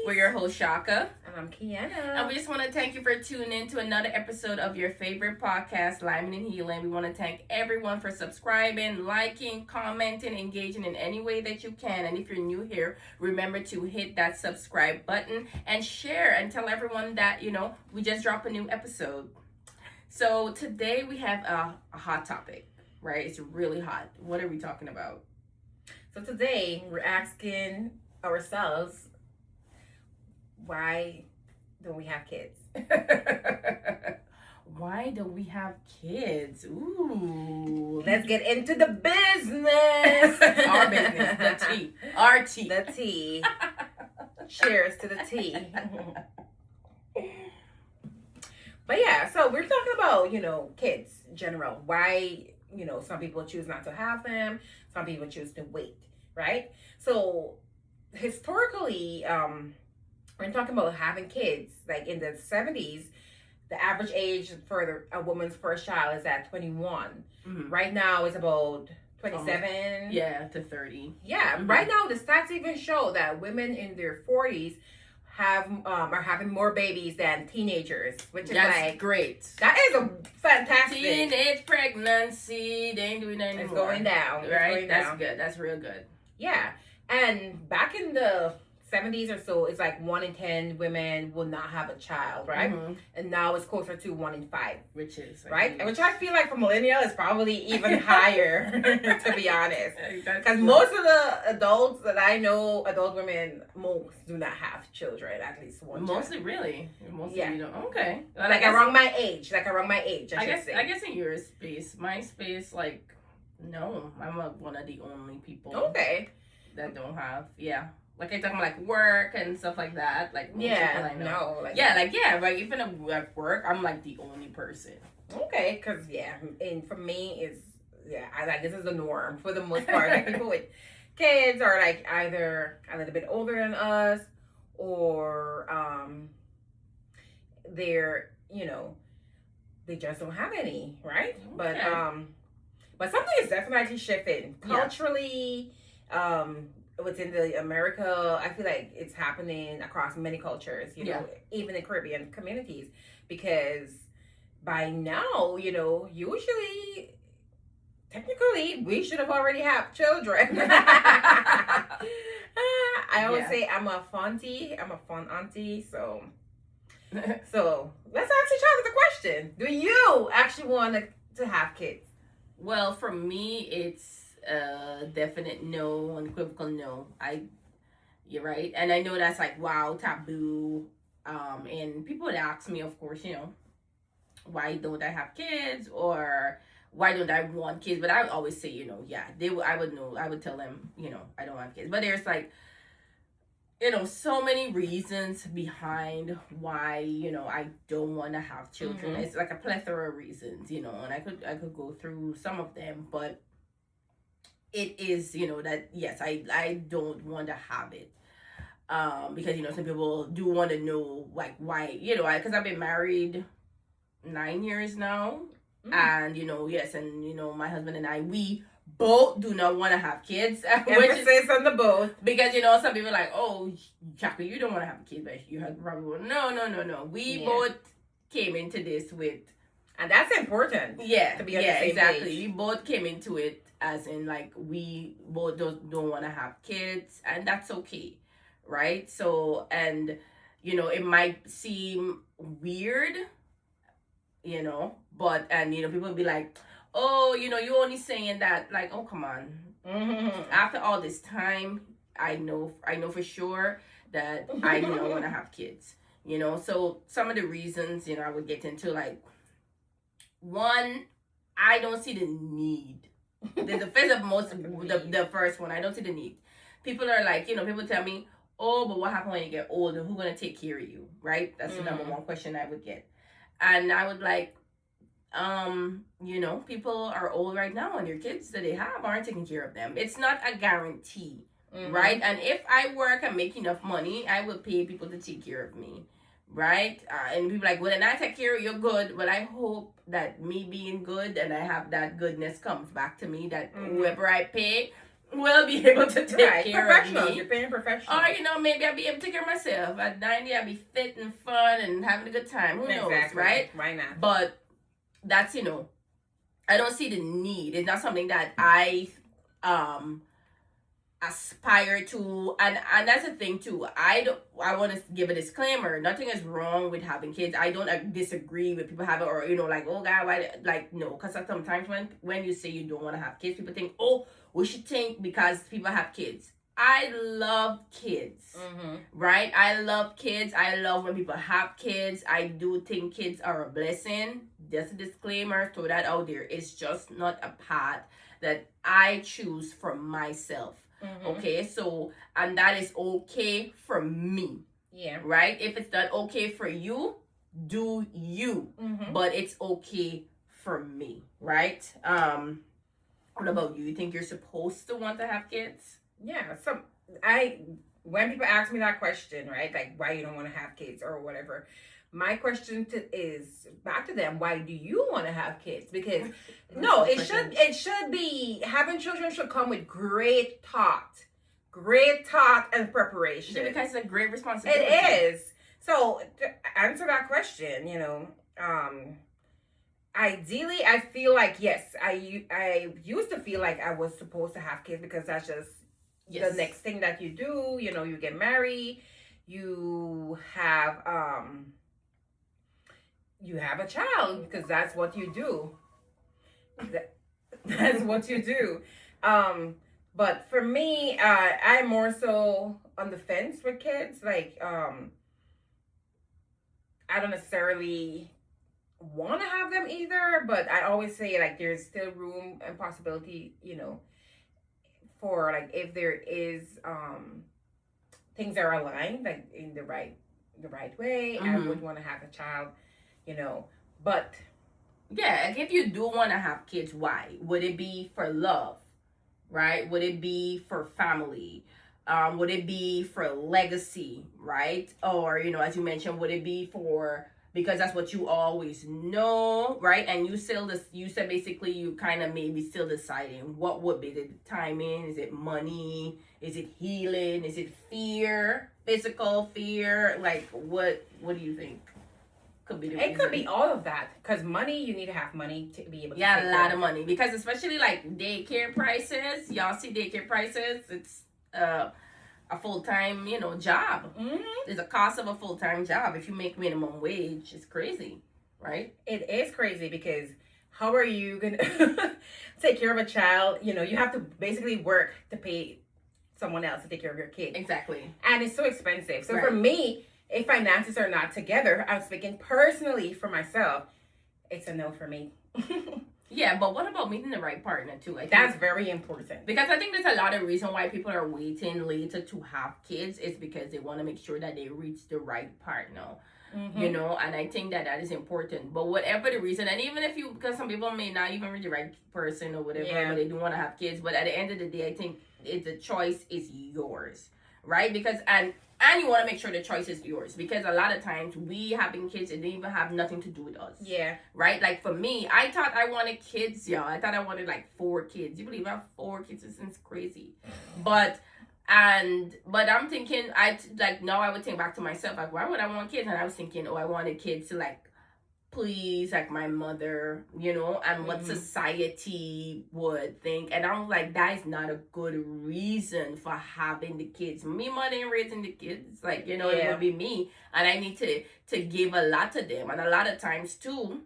We're your host, Shaka. And I'm Kiana. And we just want to thank you for tuning in to another episode of your favorite podcast, Lyman and Healing. We want to thank everyone for subscribing, liking, commenting, engaging in any way that you can. And if you're new here, remember to hit that subscribe button and share and tell everyone that, we just dropped a new episode. So today we have a hot topic, right? It's really hot. What are we talking about? So today we're asking ourselves, why don't we have kids? Why don't we have kids? Ooh. Let's get into the business. Our business. The tea. Our tea. The tea. Cheers to the tea. But yeah, so we're talking about, kids in general. Why, some people choose not to have them. Some people choose to wait, right? So historically, we're talking about having kids. Like in the 70s, the average age for a woman's first child is at 21. Mm-hmm. Right now, it's about 27. To 30. Yeah, mm-hmm. Right now the stats even show that women in their 40s are having more babies than teenagers, which is That's great. That is a fantastic. Teenage pregnancy, they ain't doing that anymore. It's going down, right? That's good. That's real good. Yeah, and back in the 70s or so, it's like 1 in 10 women will not have a child, right? Mm-hmm. And now it's closer to 1 in 5, which is right, which I feel like for millennial is probably even higher, to be honest. Because most of the adults that I know, adult women, most do not have children, at least one. Mostly, really. Mostly, yeah. You don't. Okay. Well, around my age. I guess in your space, my space, like, no, I'm one of the only people. Okay. That don't have, yeah. Like I'm talking about like work and stuff like that. Like most people I know. Like even at work, I'm like the only person. Okay, because and for me I like this is the norm for the most part. Like people with kids are like either a little bit older than us, or they're they just don't have any, right? Okay. But something is definitely shifting culturally. Within the America, I feel like it's happening across many cultures, even in Caribbean communities, because by now, usually, technically, we should have already have children. I always say I'm a fun auntie, so let's ask each other the question. Do you actually want to have kids? Well, for me, it's definite no, unequivocal no. You're right, and I know that's like taboo. And people would ask me, of course, why don't I have kids, or why don't I want kids? But I would always say, I would know. I would tell them, I don't have kids. But there's like, so many reasons behind why, I don't want to have children. Mm-hmm. It's like a plethora of reasons, and I could go through some of them, but it is, that, yes, I don't want to have it. Because, some people do want to know, like, why, because I've been married 9 years now. Mm. And, yes, and, my husband and I, we both do not want to have kids. Emphasis on the both. Because, some people are like, oh, Chaka, you don't want to have a kid, but you have probably, no. We both came into this with. And that's important. Yeah. To be on the same exactly. page. We both came into it as in, like, we both don't want to have kids, and that's okay, right? So, and, it might seem weird, but, and, people will be like, oh, you only saying that, like, oh, come on. Mm-hmm. After all this time, I know for sure that I do not want to have kids, So, some of the reasons, I would get into, like, one, I don't see the need. The first one, I don't see the need. People are like, people tell me, oh, but what happens when you get older? Who's going to take care of you, right? That's the number one question I would get. And I would like, people are old right now, and their kids that they have aren't taking care of them. It's not a guarantee, right? And if I work and make enough money, I will pay people to take care of me. Right? And people like, well, then I take care of you good. But I hope that me being good and I have that goodness comes back to me, that whoever I pay will be able to take care of Professionals. me. You're paying professionals. Or, maybe I'll be able to take care of myself. At 90, I'll be fit and fun and having a good time. Who knows, right? Why not? But that's, I don't see the need. It's not something that I aspire to, and that's the thing too. I want to give a disclaimer. Nothing is wrong with having kids. I don't disagree with people having, or like, oh god, why, like, no, because sometimes when you say you don't want to have kids, people think, oh, we should think because people have kids. I love kids, right? I love kids. I love when people have kids. I do think kids are a blessing. Just a disclaimer, throw that out there. It's just not a path that I choose for myself. Okay, so, and that is okay for me. Yeah. Right? If it's not okay for you, do you. But it's okay for me. Right? What about you? You think you're supposed to want to have kids? Yeah. So when people ask me that question, right, like why you don't want to have kids or whatever, my question is back to them: why do you want to have kids? Because no, it should be, having children should come with great thought and preparation. Yeah, because it's a great responsibility. It is. So to answer that question, ideally, I feel like, yes, I used to feel like I was supposed to have kids because that's just the next thing that you do. You get married, you have a child because that's what you do. That's what you do. But for me, I'm more so on the fence with kids. Like, I don't necessarily want to have them either, but I always say, like, there's still room and possibility, for, like, if there is things are aligned, like in the right way, I would want to have a child, but yeah, like if you do want to have kids, why? Would it be for love, right? Would it be for family? Would it be for legacy, right? Or, as you mentioned, would it be for, because that's what you always know, right? And you said basically you kind of maybe still deciding what would be the timing. Is it money? Is it healing? Is it fear? Physical fear? Like, what do you think could be the reason? It could be all of that, because money, you need to have money to be able to a lot of money, because especially like daycare prices, y'all see daycare prices, it's a full-time job. There's a cost of a full-time job. If you make minimum wage, it's crazy, right? It is crazy, because how are you gonna take care of a child? You have to basically work to pay someone else to take care of your kid. Exactly. And it's so expensive. So for me, if finances are not together, I'm speaking personally for myself, it's a no for me. Yeah, but what about meeting the right partner too? I think that's very important, because I think there's a lot of reason why people are waiting later to have kids is because they want to make sure that they reach the right partner. And I think that is important. But whatever the reason, and even if because some people may not even reach the right person or whatever, but they do want to have kids. But at the end of the day, I think the choice is yours, right? Because and you want to make sure the choice is yours, because a lot of times we having kids, it didn't even have nothing to do with us. Yeah. Right? Like for me, I thought I wanted kids, y'all. I thought I wanted like 4 kids. You believe I have 4 kids? This is crazy. But I'm thinking, now I would think back to myself, like, why would I want kids? And I was thinking, I wanted kids to like please like my mother, and what society would think. And I was like, that is not a good reason for having the kids. Me money and raising the kids, like, it would be me, and I need to give a lot to them. And a lot of times too,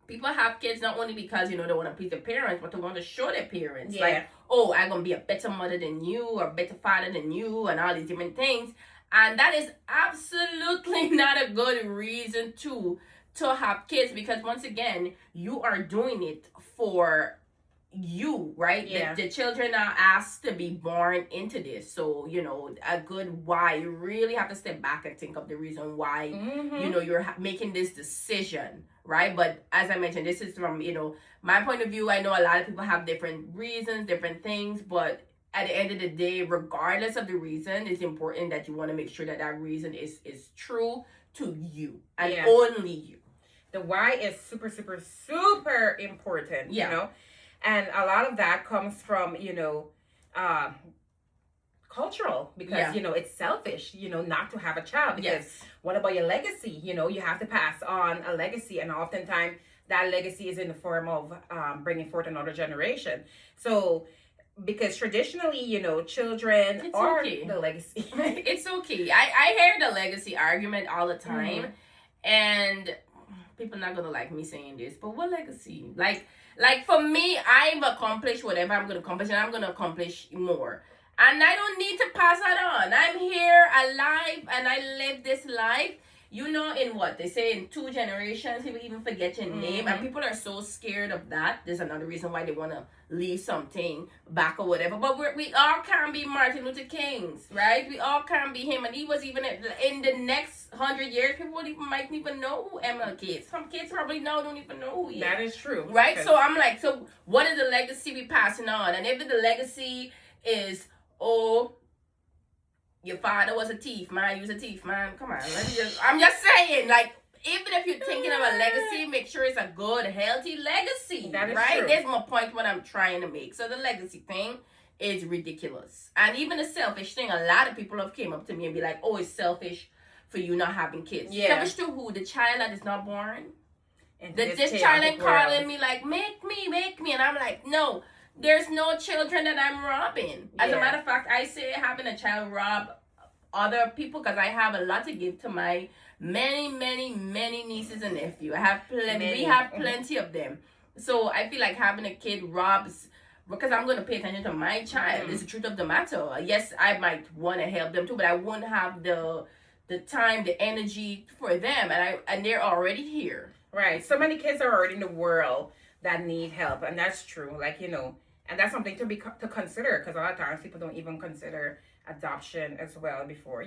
people have kids not only because they want to please their parents, but they want to show their parents like, oh, I'm gonna be a better mother than you or a better father than you, and all these different things. And that is absolutely not a good reason to have kids, because once again, you are doing it for you, right? Yeah. The children are asked to be born into this. So, a good why. You really have to step back and think of the reason why, you're making this decision, right? But as I mentioned, this is from, my point of view. I know a lot of people have different reasons, different things, but at the end of the day, regardless of the reason, it's important that you want to make sure that reason is true to you and only you. The why is super, super, super important, and a lot of that comes from, uh, cultural because Yeah. it's selfish not to have a child because Yes. what about your legacy? You have to pass on a legacy, and oftentimes that legacy is in the form of bringing forth another generation. So because traditionally children It's are okay. the legacy. It's okay. I hear the legacy argument all the time, and people not gonna like me saying this, but what legacy? Like for me, I've accomplished whatever I'm gonna accomplish, and I'm gonna accomplish more. And I don't need to pass that on. I'm here alive and I live this life. You know, in what they say in 2 generations, people even forget your name, and people are so scared of that. There's another reason why they want to leave something back or whatever. But we all can't be Martin Luther King's, right? We all can't be him, and he was even in the next 100 years. People might even know who MLK is. Some kids probably now don't even know who he is. That is true, right? So I'm like, so what is the legacy we passing on? And if the legacy is, oh, your father was a thief, man. You was a thief, man. Come on. I'm just saying, like, even if you're thinking of a legacy, make sure it's a good, healthy legacy. That is right? true. There's my point what I'm trying to make. So the legacy thing is ridiculous. And even the selfish thing, a lot of people have came up to me and be like, oh, it's selfish for you not having kids. Yeah. Selfish to who? The child that is not born? And This child ain't calling me like, make me. And I'm like, no. There's no children that I'm robbing. As a matter of fact, I say having a child rob other people because I have a lot to give to my many nieces and nephews. I have plenty. We have plenty of them. So I feel like having a kid robs because I'm going to pay attention to my child. It's the truth of the matter. Yes, I might want to help them too, but I wouldn't have the time, the energy for them, and they're already here. Right. So many kids are already in the world that need help, and that's true. Like and that's something to consider because a lot of times people don't even consider adoption as well before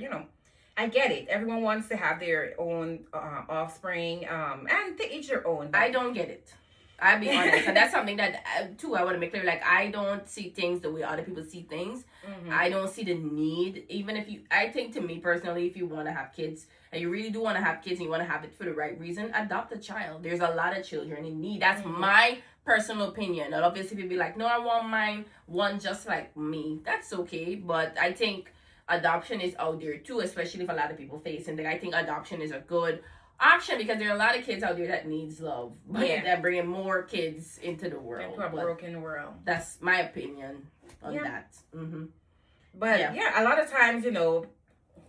I get it. Everyone wants to have their own offspring, and to each their own. I don't get it. I'll be honest, and that's something that too I want to make clear. Like I don't see things the way other people see things. I don't see the need. Even if I think to me personally, if you want to have kids and you really do want to have kids and you want to have it for the right reason, adopt a child. There's a lot of children in need. That's my personal opinion. And obviously, if you be like, no, I want mine, one just like me, that's okay. But I think adoption is out there too, especially if a lot of people facing it. I think adoption is a good option because there are a lot of kids out there that needs love. That bringing more kids into the world. Into a broken world. That's my opinion on that. But a lot of times,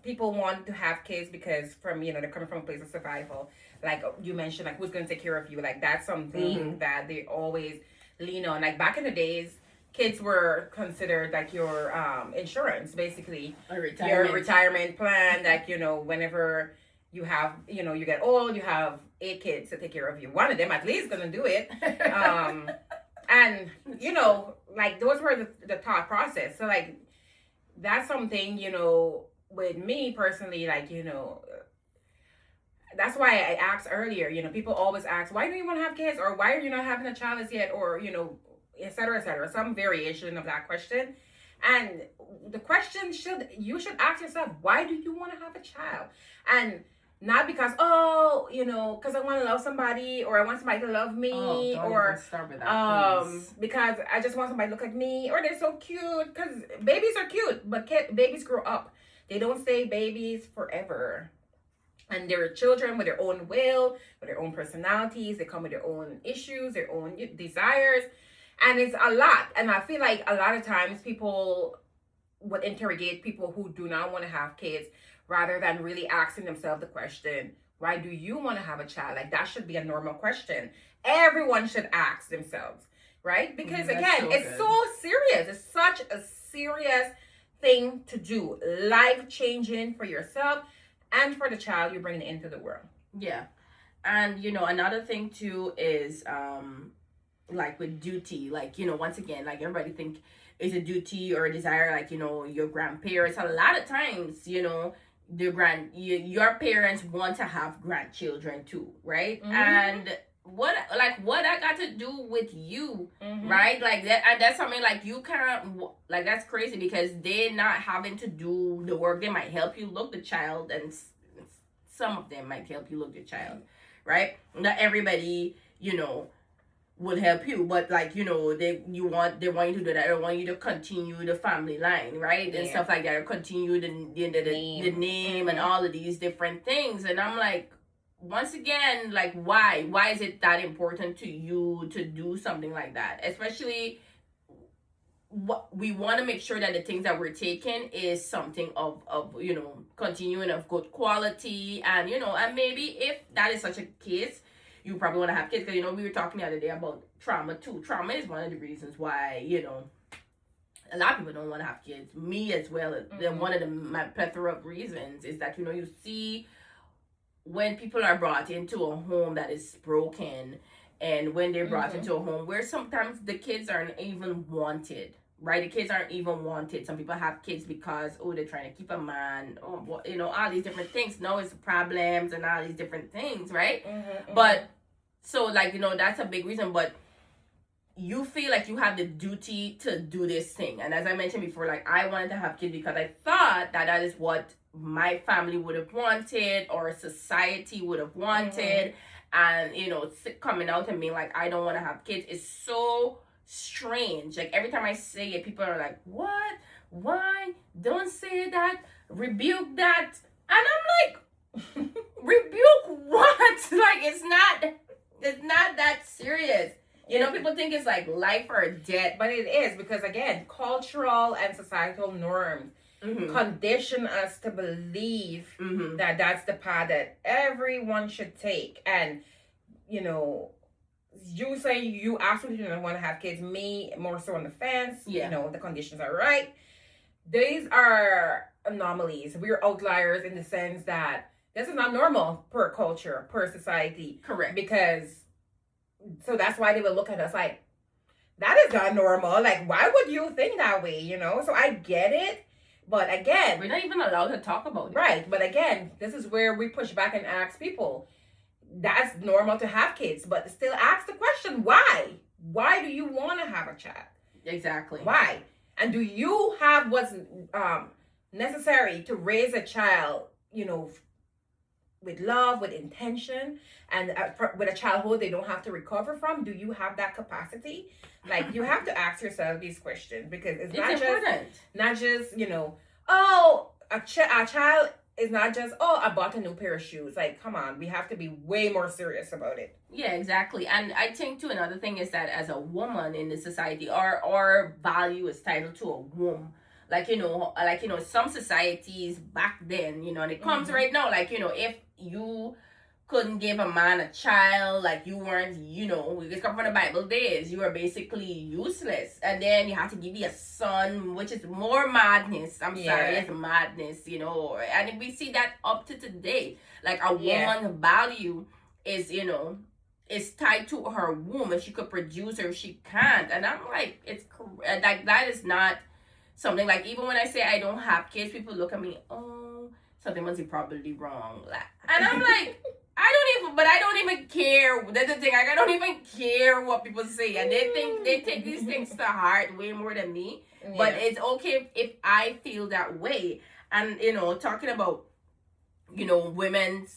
people want to have kids because from they're coming from a place of survival. Like you mentioned, like who's going to take care of you? Like that's something that they always lean on. Like back in the days, kids were considered like your insurance, basically your retirement plan. Like whenever you have you get old, you have 8 kids to take care of you. One of them at least gonna do it. And like those were the thought process. So like that's something with me personally, like that's why I asked earlier. People always ask, why do you want to have kids, or why are you not having a child as yet, or et cetera, some variation of that question. And the question you should ask yourself, why do you want to have a child? And not because because I want to love somebody, or I want somebody to love me, or start with that, because I just want somebody to look like me, or they're so cute. Because babies are cute, but babies grow up. They don't stay babies forever. And they're children with their own will, with their own personalities. They come with their own issues, their own desires. And it's a lot. And I feel like a lot of times people would interrogate people who do not want to have kids rather than really asking themselves the question, why do you want to have a child? Like that should be a normal question. Everyone should ask themselves, right? Because again, it's so serious. It's such a serious thing to do. Life-changing for yourself and for the child you're bringing into the world. Yeah. And, another thing too is, like with duty, like, once again, like everybody think it's a duty or a desire, like, your grandparents, a lot of times, your parents want to have grandchildren too, right? And what I got to do with you, right? Like that, and that's something like you can't, like that's crazy because they're not having to do the work. They might help you look the child, and some of them might help you look the child, right? Not everybody, would help you, but like they want you to do that, or want you to continue the family line, right, and stuff like that, or continue the name and all of these different things. And I'm like, once again, like, why is it that important to you to do something like that? Especially, what we want to make sure that the things that we're taking is something of continuing of good quality, and and maybe if that is such a case, you probably want to have kids, because we were talking the other day about trauma too. Trauma is one of the reasons why a lot of people don't want to have kids, me as well. One of my plethora of reasons is that you see when people are brought into a home that is broken, and when they're brought into a home where sometimes the kids aren't even wanted, right? The kids aren't even wanted. Some people have kids because, they're trying to keep a man, all these different things. No, it's problems and all these different things, right? But so, like, that's a big reason. But you feel like you have the duty to do this thing. And as I mentioned before, like, I wanted to have kids because I thought that is what my family would have wanted, or society would have wanted. And coming out and being like, I don't want to have kids, is so strange. Like, every time I say it, people are like, what? Why? Don't say that, rebuke that. And I'm like, rebuke what? Like, it's not that serious. People think it's like life or death. But it is, because again, cultural and societal norms condition us to believe that that's the path that everyone should take. And you say you absolutely don't want to have kids, me more so on the fence. The conditions are right. These are anomalies. We're outliers in the sense that this is not normal per culture, per society. Correct. So that's why they will look at us like, that is not normal. Like, why would you think that way? So I get it. But again, we're not even allowed to talk about it. Right. But again, this is where we push back and ask people, that's normal to have kids, but still ask the question, why? Why do you want to have a child? Exactly. Why? And do you have what's necessary to raise a child, with love, with intention, and with a childhood they don't have to recover from? Do you have that capacity? Like, you have to ask yourself these questions, because it's not just a child is not just, I bought a new pair of shoes. Like, come on, we have to be way more serious about it. Yeah, exactly. And I think too, another thing is that as a woman in the society, our value is tied to a womb. Like, some societies back then, and it comes right now, like, if you couldn't give a man a child, like, you weren't, we come from the Bible days, you were basically useless. And then you have to give you a son, which is more madness. Sorry, it's madness, and we see that up to today. Like, a woman's value is, is tied to her womb, if she could produce or if she can't. And I'm like, it's like, that is not something, like, even when I say I don't have kids, people look at me, something must be probably wrong. And I'm like, I don't even care. That's the thing. Like, I don't even care what people say, and they take these things to heart way more than me. Yeah. But it's okay if I feel that way. And talking about women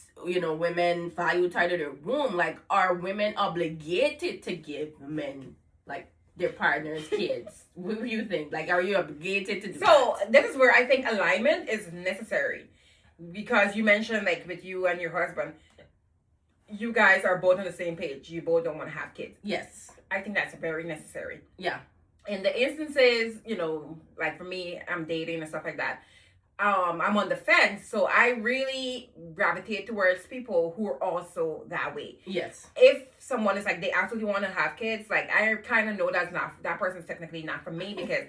value tied to their womb. Like, are women obligated to give men, like, their partners kids? What do you think? Like, are you obligated to do that? So this is where I think alignment is necessary, because you mentioned, like, with you and your husband, you guys are both on the same page. You both don't want to have kids. Yes. I think that's very necessary. Yeah. In the instances, like for me, I'm dating and stuff like that. I'm on the fence, so I really gravitate towards people who are also that way. Yes. If someone is like, they absolutely want to have kids, like, I kind of know that person's technically not for me, because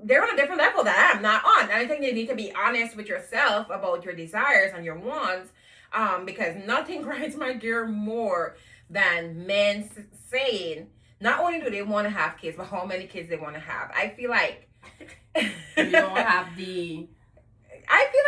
they're on a different level that I'm not on. And I think you need to be honest with yourself about your desires and your wants, because nothing grinds my gear more than men saying, not only do they want to have kids, but how many kids they want to have. I feel like you don't have the. I feel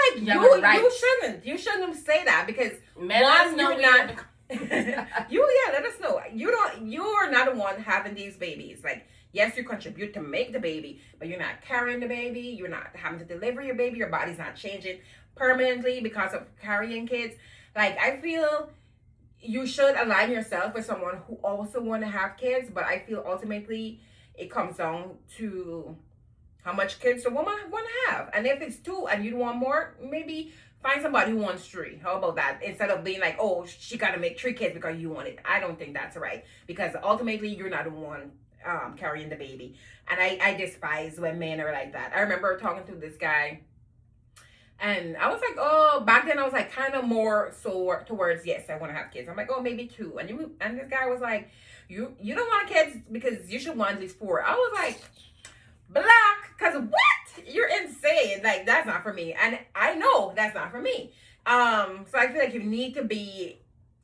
like you shouldn't say that, because men you're not. Let us know. You're not the one having these babies. Like, yes, you contribute to make the baby, but you're not carrying the baby. You're not having to deliver your baby. Your body's not changing permanently because of carrying kids. Like, I feel you should align yourself with someone who also want to have kids, but I feel ultimately it comes down to how much kids the woman want to have. And if it's two and you want more, maybe find somebody who wants three. How about that? Instead of being like, oh, she got to make three kids because you want it. I don't think that's right, because ultimately you're not the one carrying the baby. And I despise when men are like that. I remember talking to this guy, and I was like, oh, back then I was like kind of more so towards, yes, I want to have kids. I'm like, oh, maybe two. And this guy was like, you don't want kids because you should want at least four. I was like, black, because what? You're insane. Like, that's not for me. And I know that's not for me. So I feel like you need to be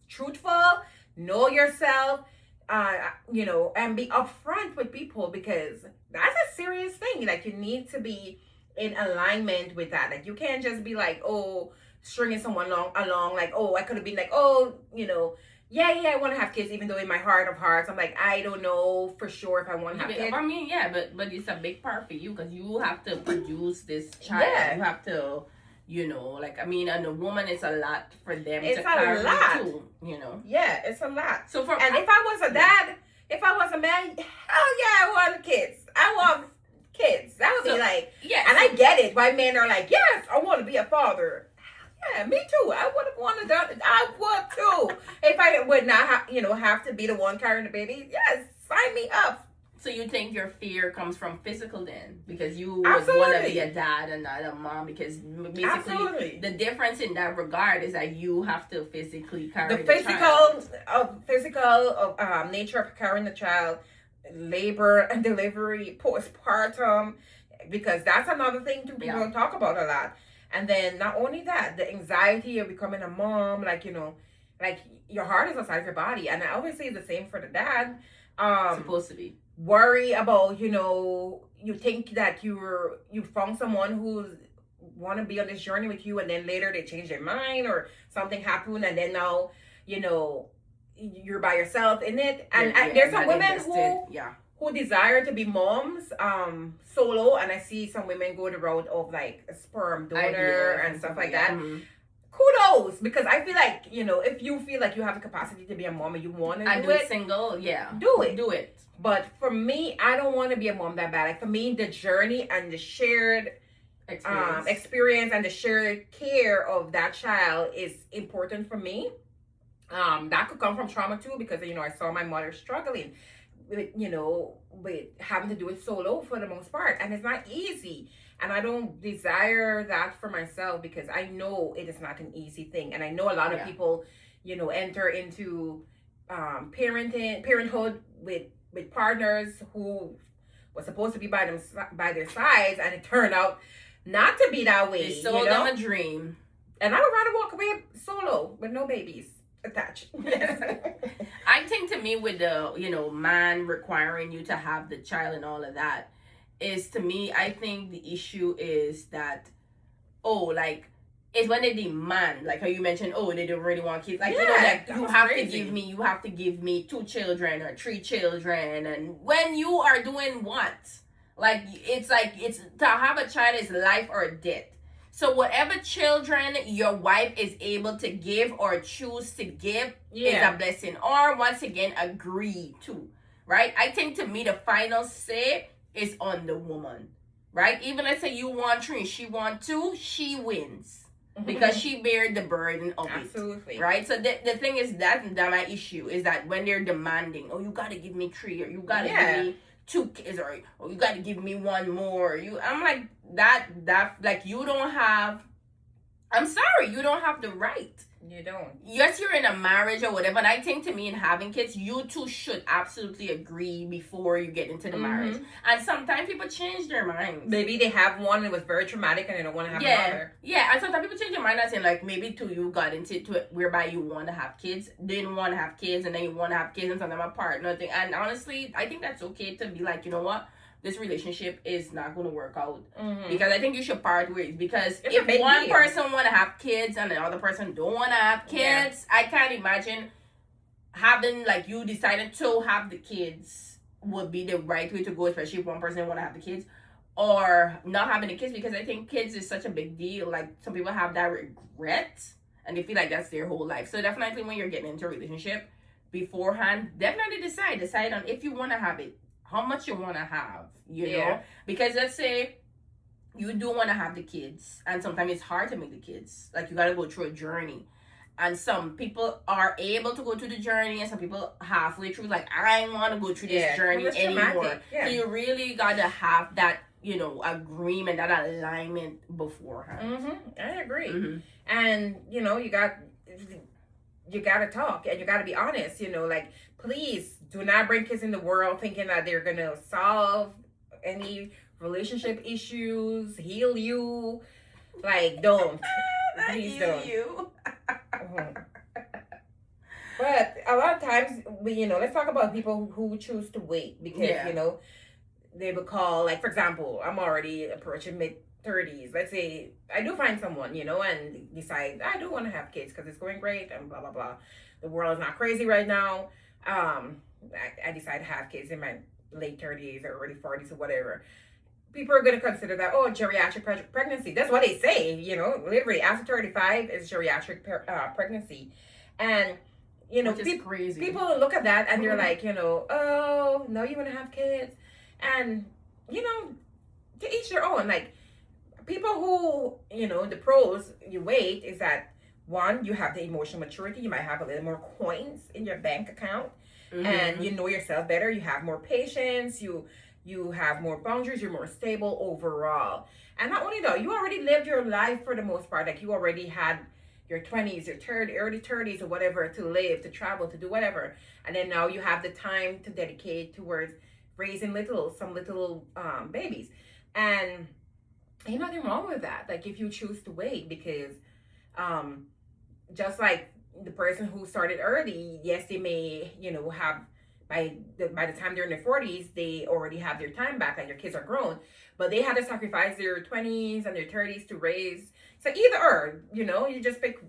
truthful, know yourself, and be upfront with people, because that's a serious thing. Like, you need to be in alignment with that. Like, you can't just be like, oh, stringing someone along, like, oh, I could have been like, oh, yeah, I want to have kids, even though in my heart of hearts, I'm like, I don't know for sure if I want to have kids. I mean, yeah, but it's a big part for you, because you have to produce this child. Yeah. You have to, and the woman, it's a lot for them It's to a carry lot. too, Yeah, it's a lot. So if I was a dad, if I was a man, hell yeah, I want kids. I want kids. That would be like, yeah. And I get it. Why men are like, yes, I want to be a father. Yeah, me too. I would have wanted that. I would too. If I would not have to be the one carrying the baby, yes, sign me up. So you think your fear comes from physical then? Because you would want to be a dad and not a mom, because basically the difference in that regard is that you have to physically carry the physical nature of carrying the child, labor and delivery, postpartum, because that's another thing too people don't talk about a lot. And then not only that, the anxiety of becoming a mom, like your heart is outside your body. And obviously it's the same for the dad. Supposed to be. Worry about, you think that you found someone who's want to be on this journey with you, and then later they change their mind or something happened, and then now, you're by yourself in it. And there's some women who desire to be moms solo, and I see some women go the route of like a sperm donor and stuff like that. Mm-hmm. Kudos, because I feel like, if you feel like you have the capacity to be a mom and you want to do it, single, do it. But for me, I don't want to be a mom that bad. Like, for me, the journey and the shared experience and the shared care of that child is important for me. That could come from trauma too, because I saw my mother struggling with having to do it solo for the most part, and it's not easy. And I don't desire that for myself, because I know it is not an easy thing, and I know a lot of people, enter into parenthood with partners who was supposed to be by their sides, and it turned out not to be that way. They sold them a dream, and I would rather walk away solo with no babies attached. I think, to me, with the man requiring you to have the child and all of that, is, to me, I think the issue is that it's when they demand, like how you mentioned, they don't really want kids, like you have to give me 2 children or 3 children, and when you are doing what, it's to have a child is life or death. So whatever children your wife is able to give or choose to give is a blessing, or once again agree to, right? I think, to me, the final say is on the woman, right? Even let's say you want 3, she want 2, she wins, because she bears the burden of it, right? So the thing is that my issue is that when they're demanding, you gotta give me 3, or you gotta give me 2 kids, or you gotta give me 1 more. I'm like, that like, you don't have. I'm sorry, you don't have the right. You don't. Yes, you're in a marriage or whatever, and I think, to me, in having kids, you two should absolutely agree before you get into the marriage. And sometimes people change their minds. Maybe they have one that was very traumatic and they don't want to have another. Yeah, and sometimes people change their mind and say, like, maybe two you got into it whereby you want to have kids, didn't want to have kids, and then you want to have kids and sometimes apart, nothing. And honestly, I think that's okay to be like, you know what? This relationship is not going to work out, because I think you should part ways. Because if one person want to have kids and the other person don't want to have kids, I can't imagine having, like, you decided to have the kids would be the right way to go, especially if one person want to have the kids, or not having the kids, because I think kids is such a big deal. Like, some people have that regret and they feel like that's their whole life. So definitely when you're getting into a relationship beforehand, definitely decide on if you want to have it, how much you want to have, you know, because let's say you do want to have the kids, and sometimes it's hard to make the kids, like you got to go through a journey, and some people are able to go through the journey, and some people halfway through like, I don't want to go through this journey anymore. So you really got to have that, you know, agreement, that alignment beforehand. I agree. And you know, you got to talk, and you got to be honest, you know, like, please do not bring kids in the world thinking that they're gonna solve any relationship issues, heal you. Like, don't. Please don't. You. But a lot of times, you know, let's talk about people who choose to wait because, you know, they would call, like, for example, I'm already approaching mid-30s. Let's say I do find someone, you know, and decide I do want to have kids because it's going great and blah, blah, blah. The world is not crazy right now. I decide to have kids in my late 30s or early 40s or whatever. People are going to consider that, oh, geriatric pregnancy. That's what they say, you know, literally after 35 is geriatric pregnancy. And, you know, people look at that and they're like, you know, oh, no, you want to have kids. And, you know, to each their own. Like, people who, you know, the pros you wait is that, one, you have the emotional maturity. You might have a little more coins in your bank account. And you know yourself better. You have more patience. You have more boundaries. You're more stable overall. And not only that, you already lived your life for the most part. Like, you already had your 20s, your early 30s or whatever to live, to travel, to do whatever. And then now you have the time to dedicate towards raising some little babies. And ain't nothing wrong with that. Like, if you choose to wait, because just like the person who started early, yes, they may, you know, have by the time they're in their 40s, they already have their time back, like their kids are grown, but they had to sacrifice their 20s and their 30s to raise. So either or, you know, you just pick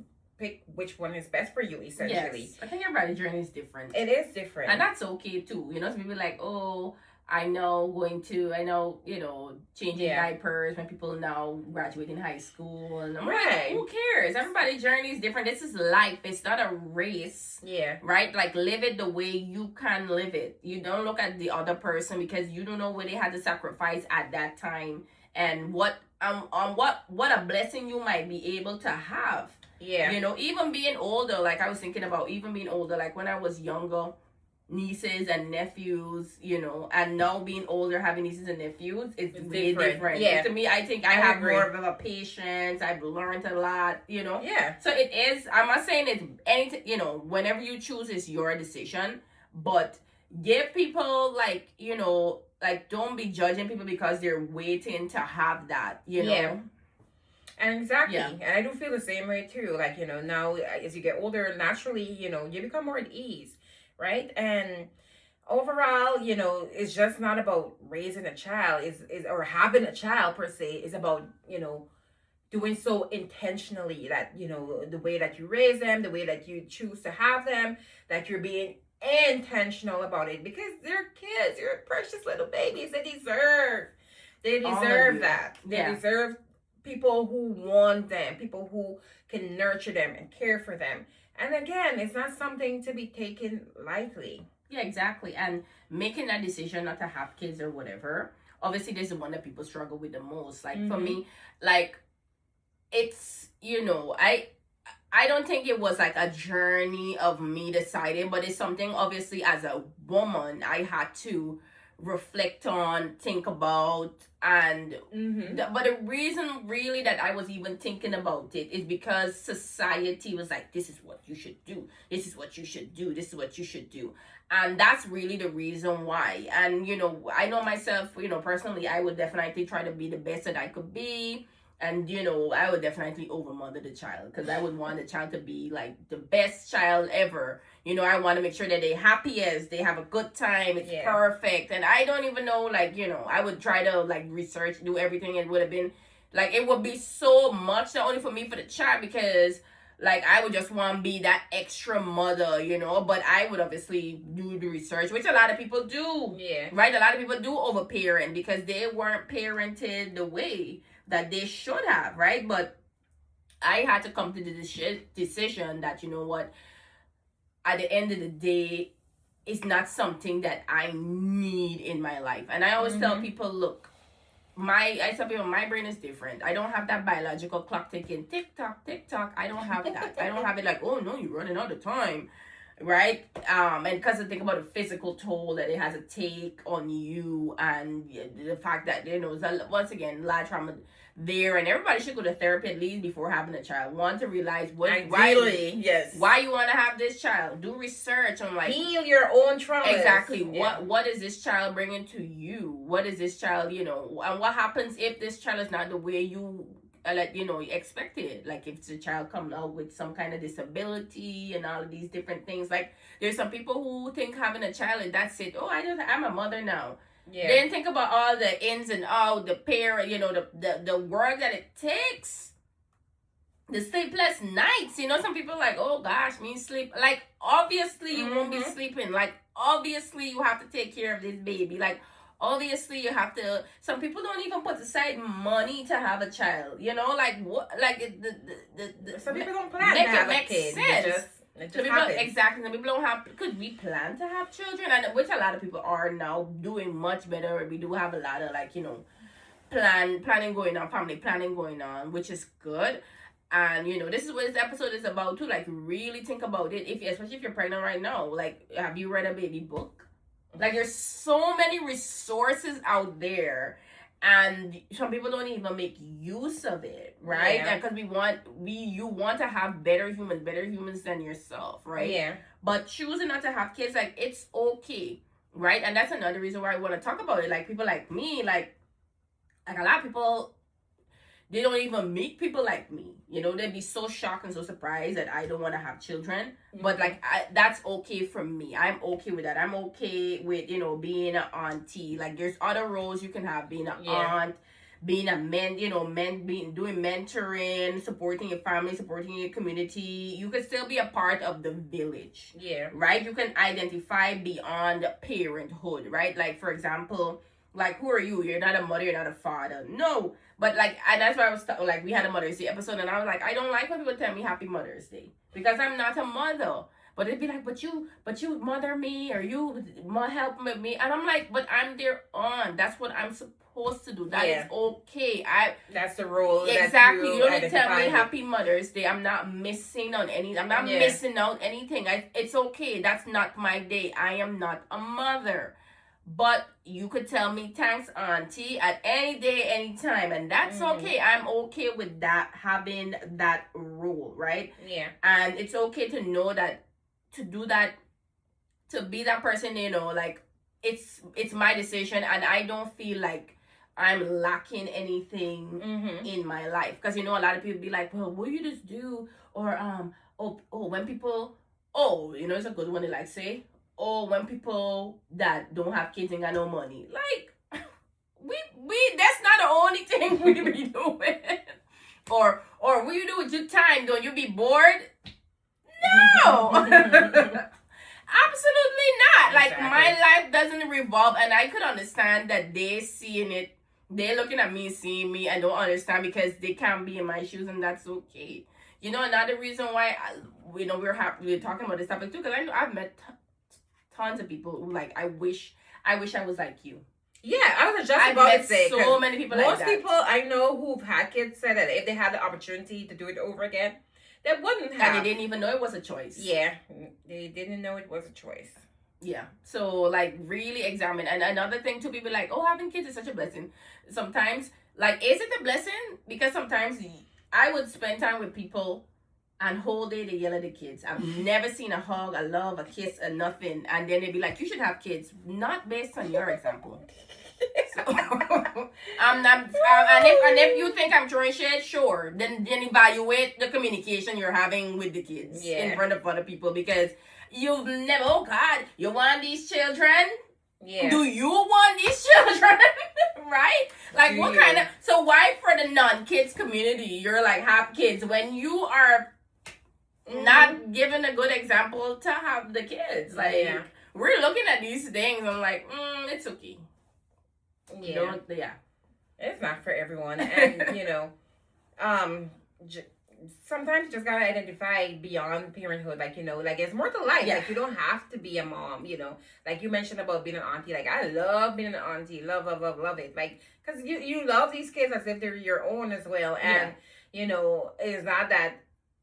which one is best for you, essentially. Yes, I think everybody's journey is different. It is different, and that's okay too. You know, some people like, oh, I know, you know, changing diapers when people now graduating high school. And I'm like, who cares? Everybody's journey is different. This is life. It's not a race. Yeah. Right? Like, live it the way you can live it. You don't look at the other person because you don't know what they had to sacrifice at that time and what a blessing you might be able to have. Yeah. You know, even being older, like I was thinking about even being older, like when I was younger, nieces and nephews, you know, and now being older, having nieces and nephews, it's way different. Yeah. To me, I think I have more of a patience. I've learned a lot, you know. Yeah. So it is, I'm not saying it's anything, you know, whenever you choose, it's your decision, but give people, like, you know, like, don't be judging people because they're waiting to have that, you know. Yeah. And exactly. Yeah. And I do feel the same way too. Like, you know, now as you get older, naturally, you know, you become more at ease. Right? And overall, you know, it's just not about raising a child is or having a child per se. It's about, you know, doing so intentionally, that, you know, the way that you raise them, the way that you choose to have them, that you're being intentional about it, because they're kids, they're precious little babies. They deserve that. They deserve people who want them, people who can nurture them and care for them. And again, it's not something to be taken lightly. Yeah, exactly. And making that decision not to have kids or whatever, obviously, this is the one that people struggle with the most. Like, for me, like, it's, you know, I don't think it was like a journey of me deciding, but it's something, obviously, as a woman, I had to reflect on, think about, and but the reason really that I was even thinking about it is because society was like, this is what you should do, this is what you should do, this is what you should do, and that's really the reason why. And, you know, I know myself, you know, personally, I would definitely try to be the best that I could be. And, you know, I would definitely overmother the child, because I would want the child to be, like, the best child ever. You know, I want to make sure that they're happiest, they have a good time, it's perfect. And I don't even know, like, you know, I would try to, like, research, do everything. It would have been, like, it would be so much, not only for me, for the child, because, like, I would just want to be that extra mother, you know. But I would obviously do the research, which a lot of people do. Yeah. Right? A lot of people do overparent because they weren't parented the way that they should have, right? But I had to come to the decision that, you know what, at the end of the day, it's not something that I need in my life. And I always tell people, look, I tell people my brain is different. I don't have that biological clock ticking, tick tock, tick tock. I don't have that. I don't have it like, oh no, you're running out of time, right? And because I think about the physical toll that it has to take on you, and the fact that, you know, once again, a lot of trauma there, and everybody should go to therapy at least before having a child. Want to realize why you want to have this child. Do research on, like, heal your own trauma. Exactly. What is this child bringing to you? What is this child, you know, and what happens if this child is not the way you like, you know, expected? Like, if the child comes out with some kind of disability and all of these different things. Like, there's some people who think having a child and that's it. Oh, I'm a mother now. Yeah. Then think about all the ins and outs, the parent, you know, the work that it takes, the sleepless nights. You know, some people are like, oh gosh, me sleep. Like, obviously you won't be sleeping. Like, obviously you have to take care of this baby. Like, obviously you have to. Some people don't even put aside money to have a child. You know, like what? Like some people don't plan to have a kid. Sense. It just happens. Exactly. Some people don't have, because we plan to have children, and which a lot of people are now doing much better. We do have a lot of, like, you know, planning going on, family planning going on, which is good. And, you know, this is what this episode is about too. Like, really think about it. Especially if you're pregnant right now. Like, have you read a baby book? Like, there's so many resources out there, and some people don't even make use of it, right? Yeah. Because you want to have better humans than yourself, right? Yeah. But choosing not to have kids, like, it's okay, right? And that's another reason why I want to talk about it. Like, people like me, like a lot of people, they don't even meet people like me. You know, they'd be so shocked and so surprised that I don't want to have children. Mm-hmm. But, like, that's okay for me. I'm okay with that. I'm okay with, you know, being an auntie. Like, there's other roles you can have, being an aunt, being a doing mentoring, supporting your family, supporting your community. You can still be a part of the village. Yeah. Right? You can identify beyond parenthood, right? Like, for example, like, who are you? You're not a mother, you're not a father. No. But, like, and that's why I was, like, we had a Mother's Day episode, and I was like, I don't like when people tell me Happy Mother's Day, because I'm not a mother. But it'd be like, but you mother me, or you help me. And I'm like, but I'm their aunt. That's what I'm supposed to do. That is okay. That's the role. Exactly. You don't need to tell me Happy Mother's Day. I'm not missing on anything. I'm not missing out anything. It's okay. That's not my day. I am not a mother. But you could tell me thanks, auntie, at any day, any time, and that's okay. I'm okay with that, having that rule, right? Yeah. And it's okay to know that, to do that, to be that person, you know, like, it's my decision, and I don't feel like I'm lacking anything in my life. Because, you know, a lot of people be like, well, what you just do? Or when people, you know, it's a good one, they like say, when people that don't have kids ain't got no money. Like, we that's not the only thing we be doing. Or what you do with your time? Don't you be bored? No. Absolutely not. Like, my life doesn't revolve, and I could understand that they're seeing it. They're looking at me, seeing me, and don't understand because they can't be in my shoes, and that's okay. You know, another reason why we're talking about this topic too, because I know I've met tons of people who, like, I wish I was like you. Yeah, I was just about to say, so many people like that. Most people I know who've had kids say that if they had the opportunity to do it over again, they wouldn't have. And they didn't even know it was a choice. Yeah, they didn't know it was a choice. Yeah, so, like, really examine. And another thing too, people like, oh, having kids is such a blessing. Sometimes, like, is it a blessing? Because sometimes I would spend time with people, and whole day they yell at the kids. I've never seen a hug, a love, a kiss, or nothing. And then they'd be like, you should have kids. Not based on your example. So, I'm not. And if you think I'm throwing shade, sure. Then evaluate the communication you're having with the kids in front of other people. Because you've never, oh God, you want these children? Yeah. Do you want these children? Right? Like, what kind of... So why for the non-kids community, you're like, have kids when you are not giving a good example to have the kids? Like, we're looking at these things. I'm like, it's okay. Yeah. It's not for everyone. And, you know, sometimes you just gotta identify beyond parenthood. Like, like it's more to life. Yeah. Like, you don't have to be a mom, Like you mentioned about being an auntie. Like, I love being an auntie. Love, love, love, love it. Like, because you love these kids as if they're your own as well. And, it's not that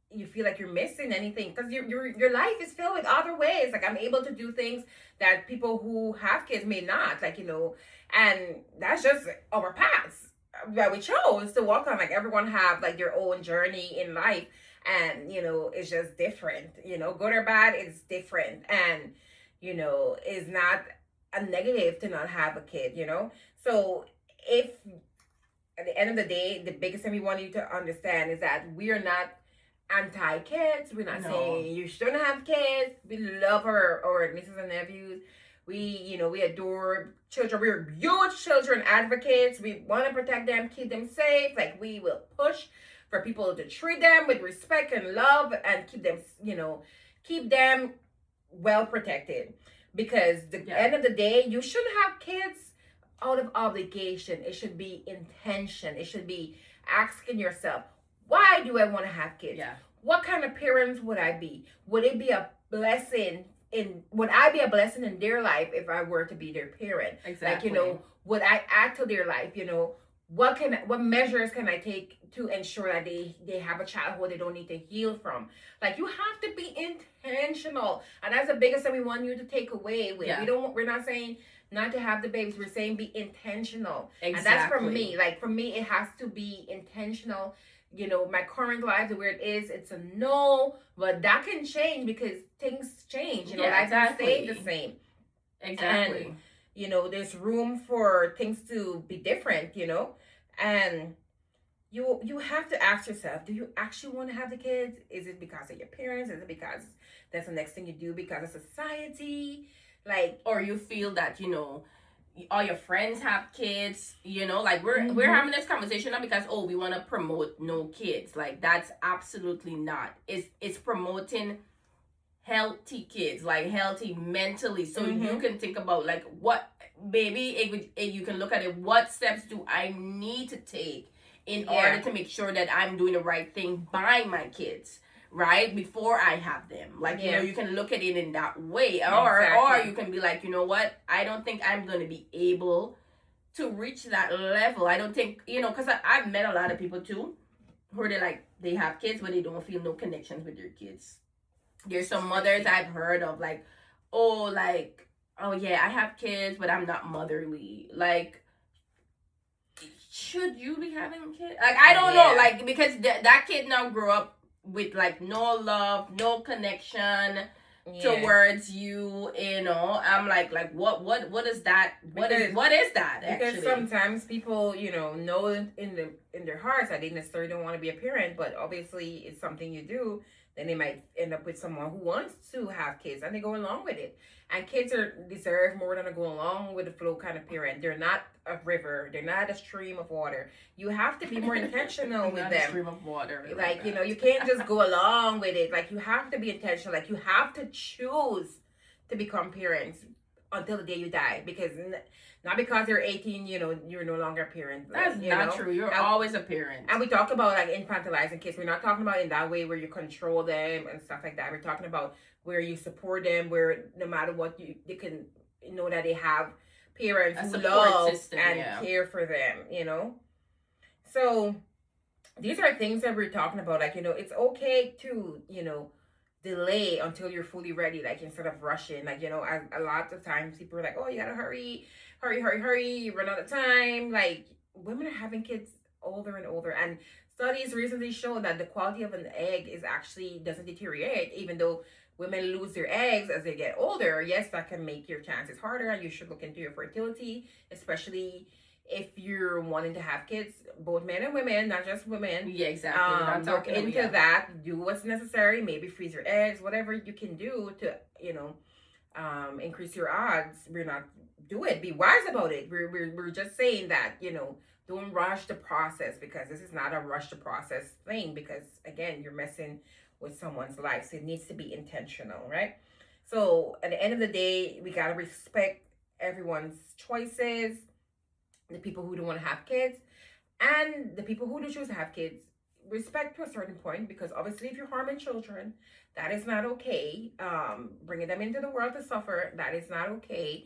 you feel like you're missing anything, because your life is filled with other ways. Like, I'm able to do things that people who have kids may not. Like, and that's just our paths that we chose to walk on. Like, everyone have like their own journey in life, and it's just different. Good or bad, it's different, and is not a negative to not have a kid. So if at the end of the day, the biggest thing we want you to understand is that we are not anti-kids. We're not saying you shouldn't have kids. We love our nieces and nephews. We adore children. We're huge children advocates. We want to protect them, keep them safe. Like, we will push for people to treat them with respect and love, and keep them well protected. Because the end of the day, you shouldn't have kids out of obligation. It should be intention. It should be asking yourself, why do I want to have kids? Yeah. What kind of parents would I be? Would it be a blessing would I be a blessing in their life if I were to be their parent? Exactly. Like, would I add to their life? What measures can I take to ensure that they have a childhood they don't need to heal from? Like, you have to be intentional. And that's the biggest thing we want you to take away with. Yeah. We're not saying not to have the babies. We're saying be intentional. Exactly. And that's for me. Like, for me, it has to be intentional. My current life, the way it is, it's a no, but that can change because things change. Life doesn't stay the same. Exactly. And, there's room for things to be different, and you have to ask yourself, do you actually want to have the kids? Is it because of your parents? Is it because that's the next thing you do because of society? Like, or you feel that, all your friends have kids, like we're having this conversation not because we want to promote no kids. Like, that's absolutely not. It's promoting healthy kids, like healthy mentally, so you can think about like what maybe you can look at it, what steps do I need to take in order to make sure that I'm doing the right thing by my kids, right, before I have them. Like, you can look at it in that way. Or you can be like, you know what, I don't think I'm going to be able to reach that level. I don't think, because I've met a lot of people too who are like, they have kids but they don't feel no connections with their kids. There's some mothers I've heard of, like, oh yeah, I have kids but I'm not motherly. Like, should you be having kids? Like, I don't know, like, because that kid now grew up with like no love, no connection towards you. I'm like what is that? What is that actually? Because sometimes people know in their hearts that they necessarily don't want to be a parent, but obviously it's something you do. Then they might end up with someone who wants to have kids and they go along with it. And kids deserve more than a go along with the flow kind of parent. They're not a river. They're not a stream of water. You have to be more intentional with them. A stream of water. Like, you can't just go along with it. Like, you have to be intentional. Like, you have to choose to become parents until the day you die. Because not because you're 18, you're no longer a parent. That's not true. You're always a parent. And we talk about like infantilizing kids. We're not talking about in that way where you control them and stuff like that. We're talking about where you support them, where no matter what, they can know that they have parents who love and care for them, So these are things that we're talking about. Like, it's okay to, delay until you're fully ready, like, instead of rushing. Like, a lot of times people are like, oh, you gotta hurry, you run out of time. Like, women are having kids older and older, and studies recently show that the quality of an egg doesn't deteriorate, even though women lose their eggs as they get older. Yes, that can make your chances harder, and you should look into your fertility, especially if you're wanting to have kids, both men and women, not just women. Yeah, exactly. Look into that. Do what's necessary. Maybe freeze your eggs. Whatever you can do to, increase your odds. Do it. Be wise about it. We're just saying that, don't rush the process, because this is not a rush the process thing. Because again, you're messing with someone's life, so it needs to be intentional, right? So at the end of the day, we gotta respect everyone's choices. The people who don't want to have kids and the people who do choose to have kids, respect to a certain point, because obviously if you're harming children, that is not okay. Bringing them into the world to suffer, that is not okay.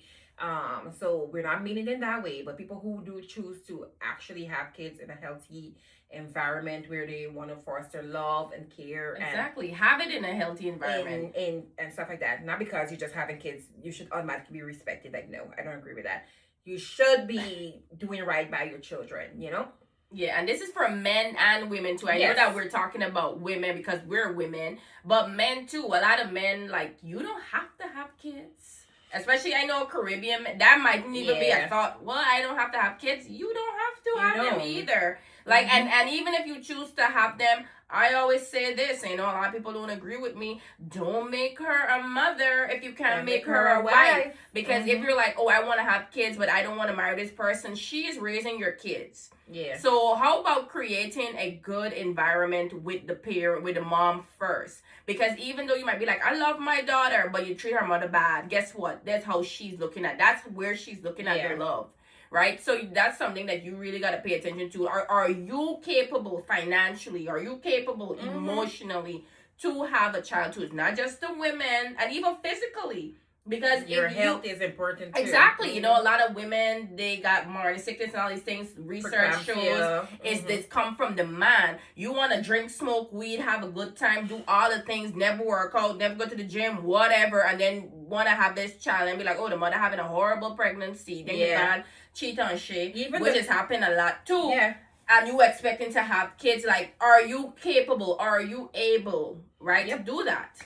So we're not meaning it in that way, but people who do choose to actually have kids in a healthy environment where they want to foster love and care, exactly, have it in a healthy environment, and stuff like that. Not because you're just having kids, you should automatically be respected. Like, no, I don't agree with that. You should be doing right by your children, you know? Yeah, and this is for men and women too. I know Yes. that we're talking about women because we're women, but men too. A lot of men, like, you don't have to have kids. Especially, I know Caribbean, that mightn't even be a thought. Well, I don't have to have kids. You don't have to have them either. Like, and even if you choose to have them, I always say this, you know, a lot of people don't agree with me. Don't make her a mother if you can't make her a wife. Because if you're like, oh, I want to have kids, but I don't want to marry this person, she is raising your kids. Yeah. So how about creating a good environment with the parent, with the mom first? Because even though you might be like, I love my daughter, but you treat her mother bad, guess what? That's how she's looking at. That's where she's looking at your love. Right? So that's something that you really got to pay attention to. Are you capable financially? Are you capable emotionally to have a child too? It's not just the women, and even physically. Because your health is important too. Exactly. You know, a lot of women, they got morning sickness and all these things. Research shows is this come from the man. You want to drink, smoke weed, have a good time, do all the things, never work out, never go to the gym, whatever, and then want to have this child and be like, oh, the mother having a horrible pregnancy. Then you can cheat on shit, which has happened a lot too. Yeah. And you expecting to have kids. Like, are you capable? Are you able, right, to do that?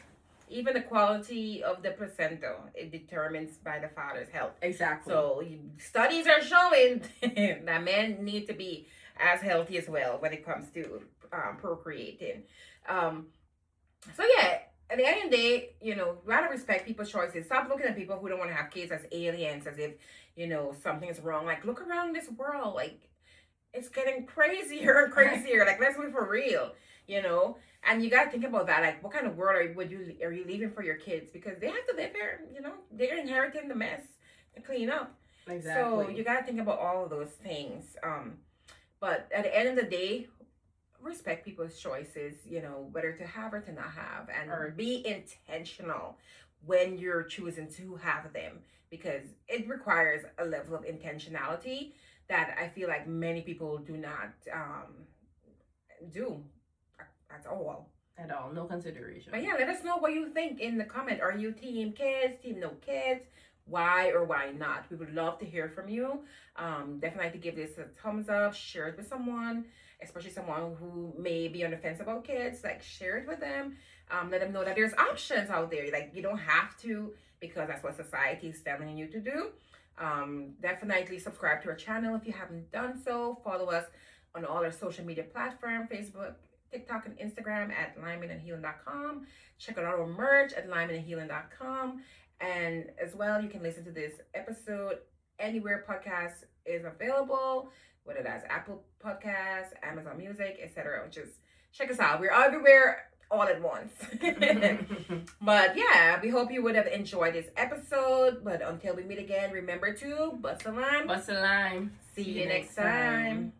Even the quality of the placenta, it determines by the father's health. Exactly. So studies are showing that men need to be as healthy as well when it comes to procreating. So yeah, at the end of the day, you know, we gotta respect people's choices. Stop looking at people who don't want to have kids as aliens, as if, you know, something's wrong. Like, look around this world, like, it's getting crazier and crazier. Like, let's be for real, you know. And you gotta think about that. Like, what kind of world are you leaving for your kids? Because they have to live here, you know. They're inheriting the mess to clean up. Exactly. So you gotta think about all of those things. But at the end of the day, respect people's choices, you know, whether to have or to not have, and be intentional when you're choosing to have them, because it requires a level of intentionality that I feel like many people do not do at all. At all, no consideration. But yeah, let us know what you think in the comment. Are you team kids, team no kids? Why or why not? We would love to hear from you. Definitely give this a thumbs up, share it with someone, especially someone who may be on the fence about kids. Like, share it with them. Let them know that there's options out there. Like, you don't have to, because that's what society is telling you to do. Definitely subscribe to our channel if you haven't done so. Follow us on all our social media platforms, Facebook, TikTok, and Instagram at lymanandhealing.com. Check out our merch at lymanandhealing.com. And as well, you can listen to this episode anywhere podcast is available, whether that's Apple Podcasts, Amazon Music, etc. Just check us out. We're everywhere all at once. But yeah, we hope you would have enjoyed this episode. But until we meet again, remember to bust a lime. Bust a lime. See you next time.